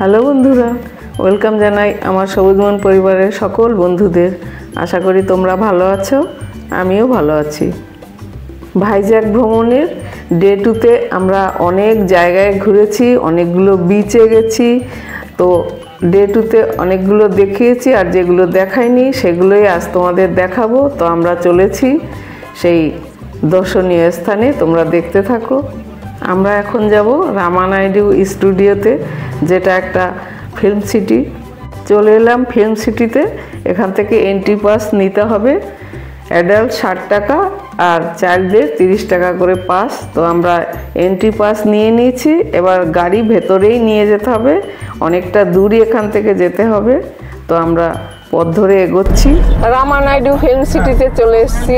Hello বন্ধুরা, welcome জানাই আমার সবুজমন পরিবারের সকল বন্ধুদের। আশা করি তোমরা ভালো আছো, আমিও ভালো আছি। ভাইজ্যাক ভ্রমণের ডে 2তে আমরা অনেক জায়গায় ঘুরেছি, অনেকগুলো বিচে গেছি। তো ডে 2তে অনেকগুলো দেখিয়েছি, আর যেগুলো দেখাইনি সেগুলোই আজ তোমাদের দেখাবো। তো আমরা চলেছি সেই দর্শনীয় স্থানে, তোমরা দেখতে থাকো। আমরা এখন যাব রামানাইডু স্টুডিওতে, যেটা একটা ফিল্ম সিটি। চলে এলাম ফিল্ম সিটিতে। এখান থেকে এন্ট্রি পাস নিতে হবে, অ্যাডাল্ট 60 টাকা আর চাইল্ডদের 30 টাকা করে পাস। তো আমরা এন্ট্রি পাস নিয়ে নিয়েছি। এবার গাড়ি ভেতরেই নিয়ে যেতে হবে, অনেকটা দূরই এখান থেকে যেতে হবে। তো আমরা পথ ধরে এগোচ্ছি। রামানাইডু ফিল্ম সিটিতে চলে এসেছি।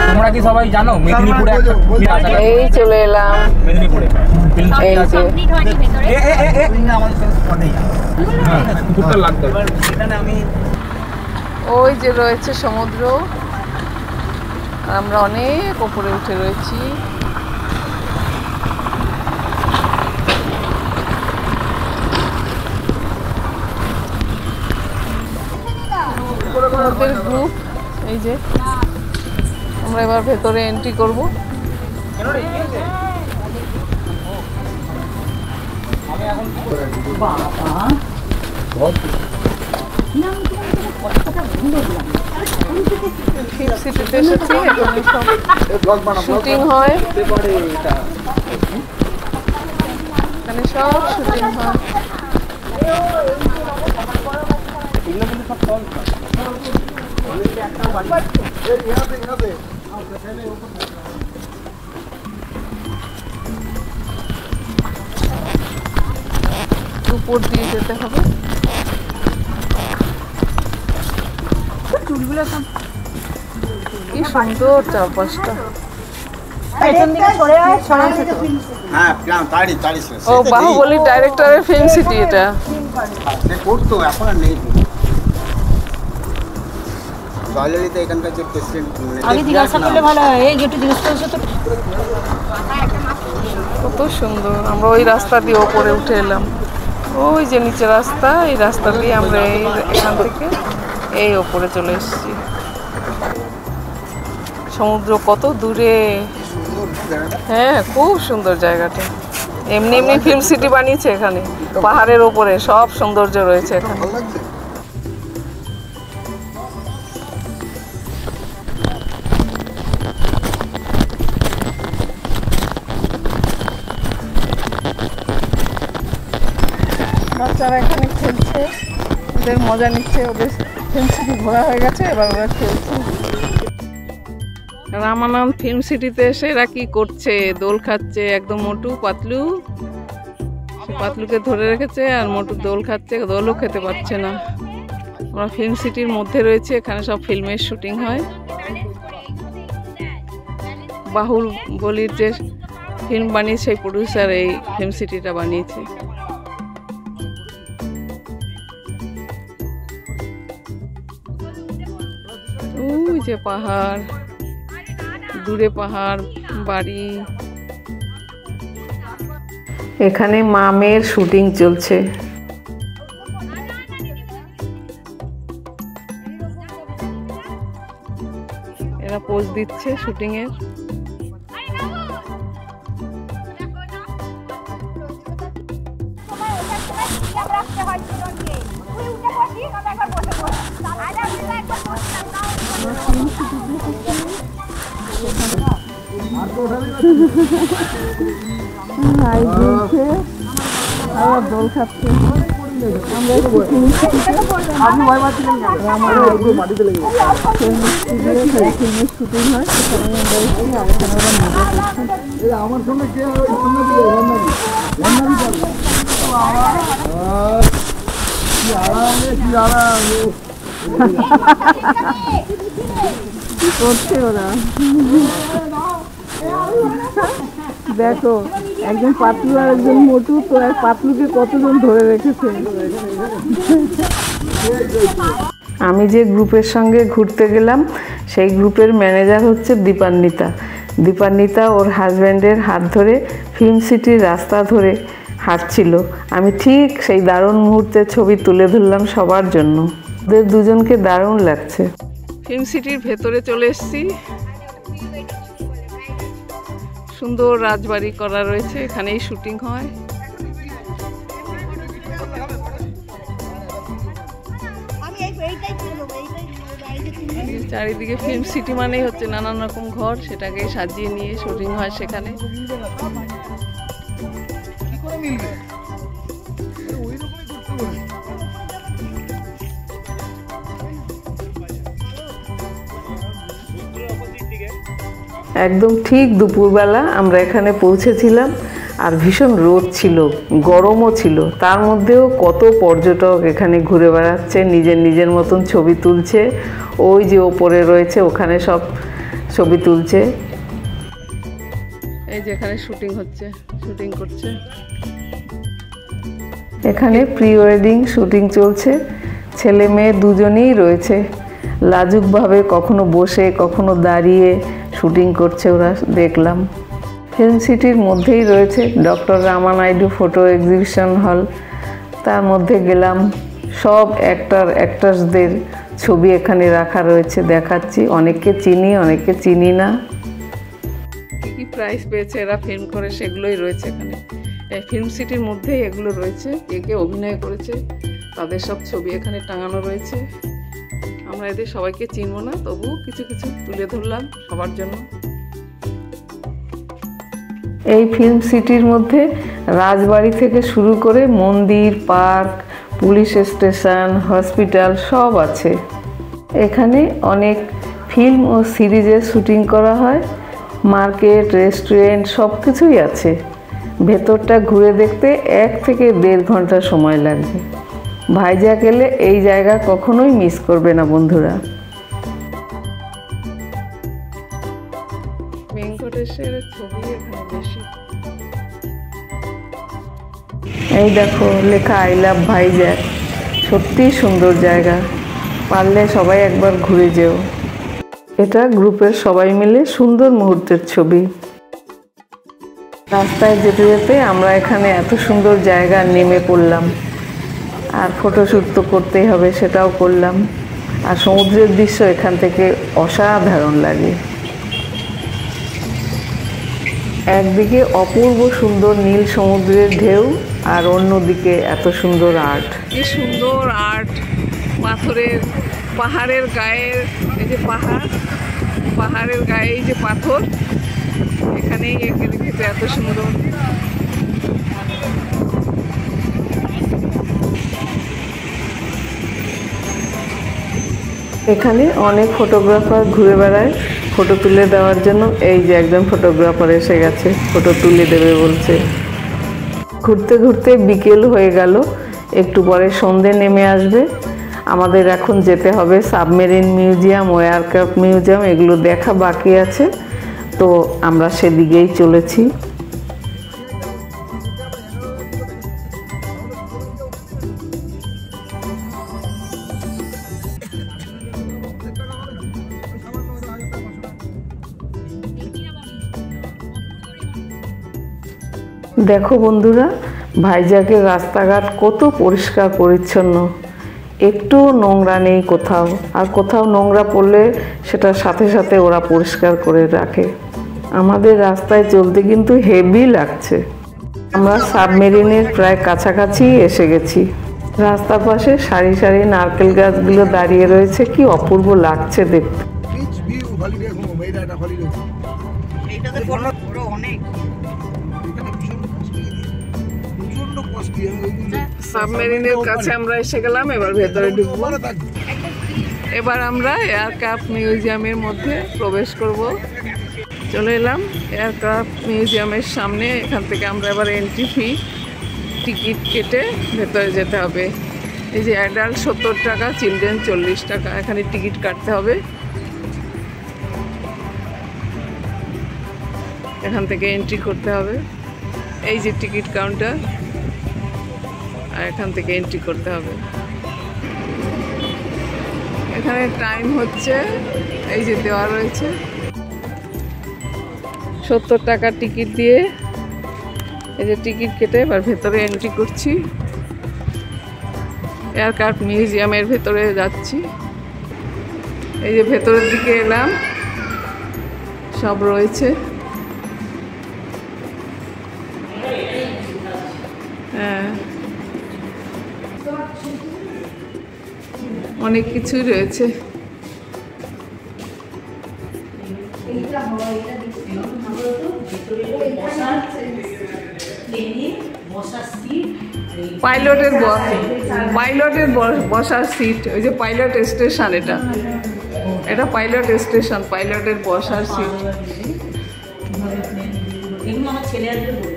তোমরা কি সবাই জানো মেদিনীপুরে এই চলে এলাম মেদিনীপুরে এই যে ওই যে রয়েছে সমুদ্র, আর আমরা অনেক উপরে উঠে রয়েছি। আমাদের গ্রুপ এই যে, আমরা এবার ভেতরে এন্ট্রি করব। সিটিতে এসেছি, এখানে সব শুটিং হয়, এখানে সব শুটিং হয়। উপর দিয়ে যেতে হবে। কি সুন্দর চারপাশটা। ও বাহুবলী ডাইরেক্টরের ফিল্ম সিটি এটা। কত সুন্দর। আমরা ওই রাস্তা দিয়ে ওপরে উঠে এলাম, ওই যে নিচে রাস্তা, এই রাস্তা দিয়ে আমরা এখান থেকে এই ওপরে চলে এসেছি। সমুদ্র কত দূরে। হ্যাঁ, খুব সুন্দর জায়গাটা। এমনি এমনি ফিল্ম সিটি বানিয়েছে এখানে, পাহাড়ের ওপরে সব সৌন্দর্য রয়েছে এখানে। বাচ্চারা এখানে খেলছে, ওদের মজা নিচ্ছে, ওদের ফিল্ম সিটি ঘোরা হয়ে গেছে, এবার ওরা খেলছে। রামানন্দ ফিল্ম সিটিতে এসে এরা কি করছে? দোল খাচ্ছে। একদম মোটু পাতলু, পাতলুকে ধরে রেখেছে, আর মোটু দোল খাচ্ছে, দোলও খেতে পারছে না। আমরা ফিল্ম সিটির মধ্যে রয়েছে, এখানে সব ফিল্মের শুটিং হয়। বাহুবলীর যে ফিল্ম বানিয়েছে সেই প্রডিউসার এই ফিল্ম সিটিটা বানিয়েছে। ওই যে পাহাড়, দূরে পাহাড়, বাড়ি। এখানে মা মেয়ের শুটিং চলছে। এরা পোজ দিচ্ছে শুটিং এর। দোল খাচ্ছে। আমরা শুটিং হয়, আমার সঙ্গে কি করছে ওরা। দেখো, একজন পাতলু আর একজন মোটু, তো এক পাতলুকে কতজন ধরে রেখেছে। আমি যে গ্রুপের সঙ্গে ঘুরতে গেলাম সেই গ্রুপের ম্যানেজার হচ্ছে দীপান্বিতা। দীপান্বিতা ওর হাজব্যান্ডের হাত ধরে ফিল্ম সিটির রাস্তা ধরে হাঁটছিল। আমি ঠিক সেই দারুণ মুহূর্তে ছবি তুলে ধরলাম সবার জন্য। ওদের দুজনকে দারুণ লাগছে। ফিল্ম সিটির ভেতরে চলে এসেছি। সুন্দর রাজবাড়ি করা রয়েছে, এখানেই শুটিং হয়। চারিদিকে ফিল্ম সিটি মানেই হচ্ছে নানান রকম ঘর, সেটাকে সাজিয়ে নিয়ে শুটিং হয় সেখানে। একদম ঠিক দুপুরবেলা আমরা এখানে পৌঁছেছিলাম, আর ভীষণ রোদ ছিল, গরমও ছিল। তার মধ্যেও কত পর্যটক এখানে ঘুরে বেড়াচ্ছে, নিজের নিজের মতন ছবি তুলছে। ওই যে ওপরে রয়েছে, ওখানে সব ছবি তুলছে। এই যে এখানে শুটিং হচ্ছে, শুটিং করছে। এখানে প্রি ওয়েডিং শুটিং চলছে। ছেলে মেয়ে দুজনেই রয়েছে। লাজুকভাবে কখনো বসে কখনো দাঁড়িয়ে শুটিং করছে ওরা, দেখলাম। ফিল্ম সিটির মধ্যেই রয়েছে ডক্টর রামা নাইডু ফটো এক্সিবিশন হল। তার মধ্যে গেলাম, সব অ্যাক্টার্সদের ছবি এখানে রাখা রয়েছে, দেখাচ্ছি। অনেককে চিনি, অনেককে চিনি না। কী কী প্রাইজ পেয়েছে এরা ফিল্ম করে সেগুলোই রয়েছে এখানে। এই ফিল্ম সিটির মধ্যেই এগুলো রয়েছে। কে কে অভিনয় করেছে তাদের সব ছবি এখানে টাঙানো রয়েছে। আমরা এদের সবাইকে চিনব না, তবু কিছু কিছু তুলে ধরলাম সবার জন্য। এই ফিল্ম সিটির মধ্যে রাজবাড়ি থেকে শুরু করে মন্দির, পার্ক, পুলিশ স্টেশন, হসপিটাল সব আছে। এখানে অনেক ফিল্ম ও সিরিজের শুটিং করা হয়। মার্কেট, রেস্টুরেন্ট সব কিছুই আছে। ভেতরটা ঘুরে দেখতে 1 থেকে 1.5 ঘন্টা সময় লাগবে। ভাইজ্যাক এলে এই জায়গা কখনোই মিস করবে না বন্ধুরা। ভেঙ্কটেশের ছবি এখানে বেশি। এই দেখো লেখা আই লাভ ভাইজ্যাক। সত্যি সুন্দর জায়গা, পারলে সবাই একবার ঘুরে যেও। এটা গ্রুপের সবাই মিলে সুন্দর মুহূর্তের ছবি। রাস্তায় যেতে যেতে আমরা এখানে এত সুন্দর জায়গা নেমে পড়লাম, আর ফটোশ্যুট তো করতেই হবে, সেটাও করলাম। আর সমুদ্রের দৃশ্য এখান থেকে অসাধারণ লাগে। একদিকে অপূর্ব সুন্দর নীল সমুদ্রের ঢেউ, আর অন্যদিকে এত সুন্দর আর্ট। কি সুন্দর আর্ট! পাথরের, পাহাড়ের গায়ের, এই যে পাহাড়ের গায়ে এই যে পাথর, এখানেই এঁকে রেখেছে, এত সুন্দর। এখানে অনেক ফটোগ্রাফার ঘুরে বেড়ায় ফটো তুলে দেওয়ার জন্য। এই যে একজন ফটোগ্রাফার এসে গেছে, ফটো তুলে দেবে বলছে। ঘুরতে ঘুরতে বিকেল হয়ে গেল, একটু পরে সন্ধে নেমে আসবে। আমাদের এখন যেতে হবে সাবমেরিন মিউজিয়াম, এয়ারক্রাফট মিউজিয়াম, এগুলো দেখা বাকি আছে। তো আমরা সেদিকেই চলেছি। দেখো বন্ধুরা, ভাইজ্যাকের রাস্তাঘাট কত পরিষ্কার পরিচ্ছন্ন, একটু নোংরা নেই কোথাও। আর কোথাও নোংরা পড়লে সেটা সাথে সাথে ওরা পরিষ্কার করে রাখে। আমাদের রাস্তায় চলতে কিন্তু হেভি লাগছে। আমরা সাবমেরিনের প্রায় কাছাকাছি এসে গেছি। রাস্তার পাশে সারি সারি নারকেল গাছগুলো দাঁড়িয়ে রয়েছে, কি অপূর্ব লাগছে দেখতে। সাবমেরিনের কাছে আমরা এসে গেলাম, এবার ভেতরে ঢুকবো। এবার আমরা এয়ারক্রাফট মিউজিয়ামের মধ্যে প্রবেশ করব। চলে এলাম এয়ারক্রাফট মিউজিয়ামের সামনে। এখান থেকে আমরা এবার এন্ট্রি ফি টিকিট কেটে ভেতরে যেতে হবে। এই যে অ্যাডাল্ট 70 টাকা, চিলড্রেন 40 টাকা, এখানে টিকিট কাটতে হবে। এখান থেকে এন্ট্রি করতে হবে। এই যে টিকিট কাউন্টার, আর এখান থেকে এন্ট্রি করতে হবে। এখানে টাইম হচ্ছে, এই যে দেওয়া রয়েছে। 70 টাকার টিকিট দিয়ে এই যে টিকিট কেটে এবার ভেতরে এন্ট্রি করছি। এয়ারক্রাফট মিউজিয়ামের ভেতরে যাচ্ছি। এই যে ভেতরের দিকে এলাম, সব রয়েছে। হ্যাঁ, অনেক কিছুই রয়েছে। পাইলটের বসার সিট, ওই যে পাইলট স্টেশন, এটা পাইলট স্টেশন, পাইলটের বসার সিট। এগুলো আমার ছেলে আসবে বলে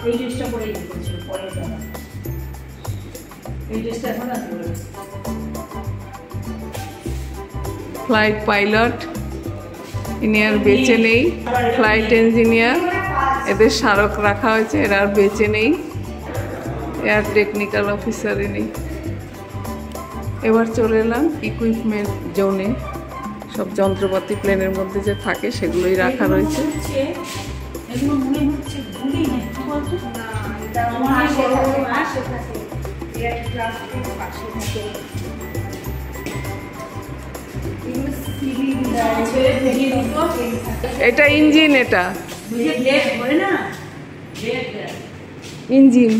এই ড্রেসটা পরে গিয়েছিল, পরে এই ড্রেসটা এখন আসবে। ফ্লাইট পাইলট ইনি আর বেঁচে নেই। ফ্লাইট ইঞ্জিনিয়ার, এদের স্মারক রাখা হয়েছে, এরা আর বেঁচে নেই। এয়ার টেকনিক্যাল অফিসার ইনি। এবার চলে এলাম ইকুইপমেন্ট জোনে। সব যন্ত্রপাতি প্লেনের মধ্যে যে থাকে সেগুলোই রাখা রয়েছে। এগুলো মনে হচ্ছে ভুলি না, কি বলতো? না, এটা আমার আশে থাকে। এর ক্লাসের পাশে থাকে। এগুলো সিভি ছেড়ে দিয়ে দিতো। এটা ইঞ্জিন, এটা বুঝে ব্লেড ধরে না, ব্লেড ইঞ্জিন।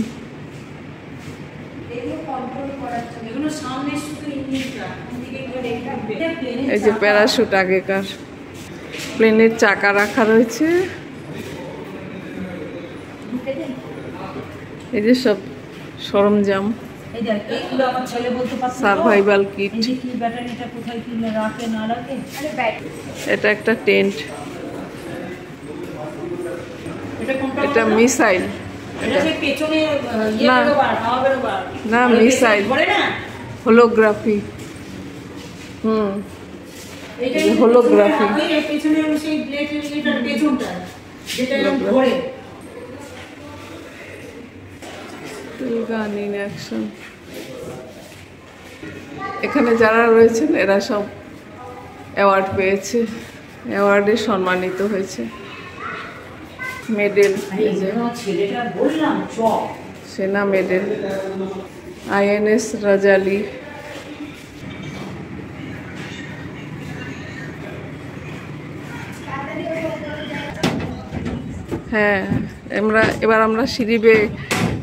এগুলো কন্ট্রোল করার জন্য। এগুলো সামনে শুধু ইঞ্জিনটা, ওদিকে করে এটা প্লেনে। এই যে প্যারাশুট আগেকার। প্লেনের চাকা রাখা রয়েছে। এই যে সব সরঞ্জাম, এই দেখ, এইগুলো আমার ছেলে বলতে পারছে সার্ভাইভাল কিট। এই যে কি ব্যাটারিটা কোথায় কি রাখে না রাখে। আরে ব্যাটারি, এটা একটা টেন্ট। এটা কোনটা? এটা মিসাইল। এটা যে পেছনে ইয়ে না। বেরোবার, হাওয়া বেরোবার। না, আর মিসাইল। ধরে না, হোলোগ্রাফি। এইটা এই holography। এর পেছনে হলো সেই ব্লেডের এটার পেছনটা, যেটা এরকম ধরে। গান ইন অ্যাকশন। এখানে যারা রয়েছেন এরা সব অ্যাওয়ার্ড পেয়েছে, অ্যাওয়ার্ডে সম্মানিত হয়েছে। মেডেল, এই যে ছেলেটা বললাম চক সেনা মেডেল, আইএনএস রাজালি। হ্যাঁ, এবার আমরা সিঁড়ি বেয়ে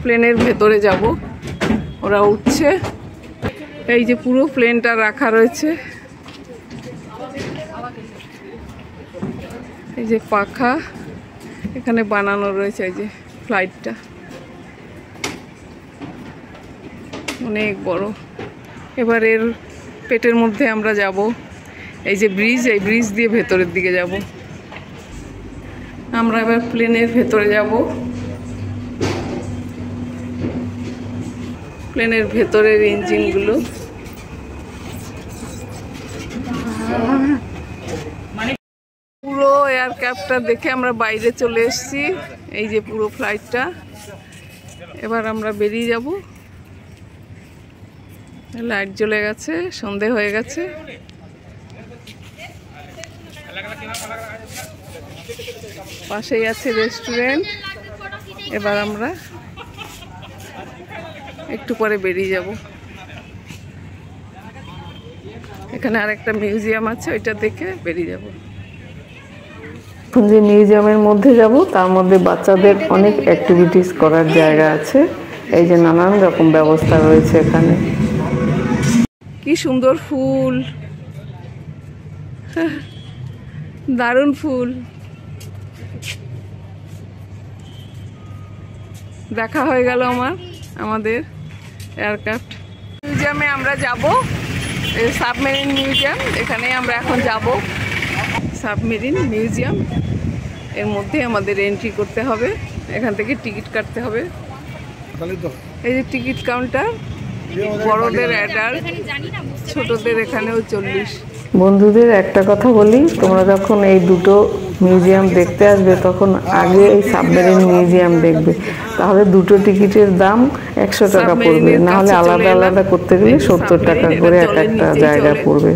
প্লেনের ভেতরে যাব। ওরা উঠছে। এই যে পুরো প্লেনটা রাখা রয়েছে। এই যে পাখা এখানে বানানো রয়েছে। এই যে ফ্লাইটটা অনেক বড়। এবার এর পেটের মধ্যে আমরা যাব। এই যে ব্রিজ, এই ব্রিজ দিয়ে ভেতরের দিকে যাব। আমরা এবার প্লেনের ভেতরে যাব। প্লেনের ভেতরের ইঞ্জিনগুলো। পুরো এয়ারক্রাফটটা দেখে আমরা বাইরে চলে এসেছি। এই যে পুরো ফ্লাইটটা। এবার আমরা বেরিয়ে যাব। লাইট জ্বলে গেছে, সন্ধে হয়ে গেছে। পাশেই আছে রেস্টুরেন্ট। এবার আমরা একটু পরে বেরিয়ে যাব। এখানে আরেকটা মিউজিয়াম আছে, ওইটা দেখে বেরিয়ে যাব। এখন যে মিউজিয়ামের মধ্যে যাব তার মধ্যে বাচ্চাদের অনেক অ্যাক্টিভিটিস করার জায়গা আছে। এই যে নানান রকম ব্যবস্থা রয়েছে এখানে। কি সুন্দর ফুল, দারুণ ফুল। দেখা হয়ে গেল আমাদের এয়ারক্রাফট মিউজিয়ামে। আমরা যাব, সাবমেরিন মিউজিয়াম, এখানে আমরা এখন যাব। সাবমেরিন মিউজিয়াম, এর মধ্যে আমাদের এন্ট্রি করতে হবে। এখান থেকে টিকিট কাটতে হবে। এই যে টিকিট কাউন্টার, বড়দের অ্যাডাল্ট, ছোটদের এখানেও 40। বন্ধুদের একটা কথা বলি, তোমরা যখন এই দুটো মিউজিয়াম দেখতে আসবে তখন আগে এই সাবমেরিন মিউজিয়াম দেখবে, তাহলে দুটো টিকিটের দাম 100 টাকা পড়বে। নাহলে আলাদা আলাদা করতে গেলে 70 টাকা করে এক একটা জায়গা পড়বে।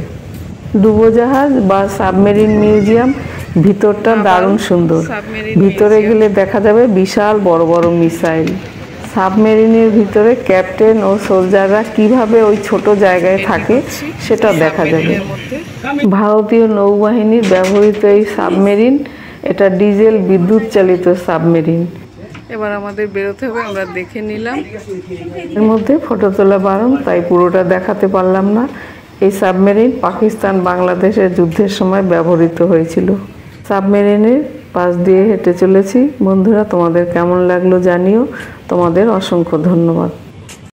ডুবোজাহাজ বা সাবমেরিন মিউজিয়াম ভিতরটা দারুণ সুন্দর। ভিতরে গেলে দেখা যাবে বিশাল বড় বড় মিসাইল। সাবমেরিনের ভিতরে ক্যাপ্টেন ও সোলজাররা কিভাবে ওই ছোট জায়গায় থাকে সেটা দেখা যাবে। ভারতীয় নৌবাহিনীর ব্যবহৃত এই সাবমেরিন, এটা ডিজেল বিদ্যুৎ চালিত সাবমেরিন। এবার আমাদের বেরোতে হবে, আমরা দেখে নিলাম। এর মধ্যে ফটো তোলা বারণ, তাই পুরোটা দেখাতে পারলাম না। এই সাবমেরিন পাকিস্তান বাংলাদেশের যুদ্ধের সময় ব্যবহৃত হয়েছিল। সাবমেরিনের পাশ দিয়ে হেঁটে চলেছি। বন্ধুরা, তোমাদের কেমন লাগলো জানিও। তোমাদের অসংখ্য ধন্যবাদ।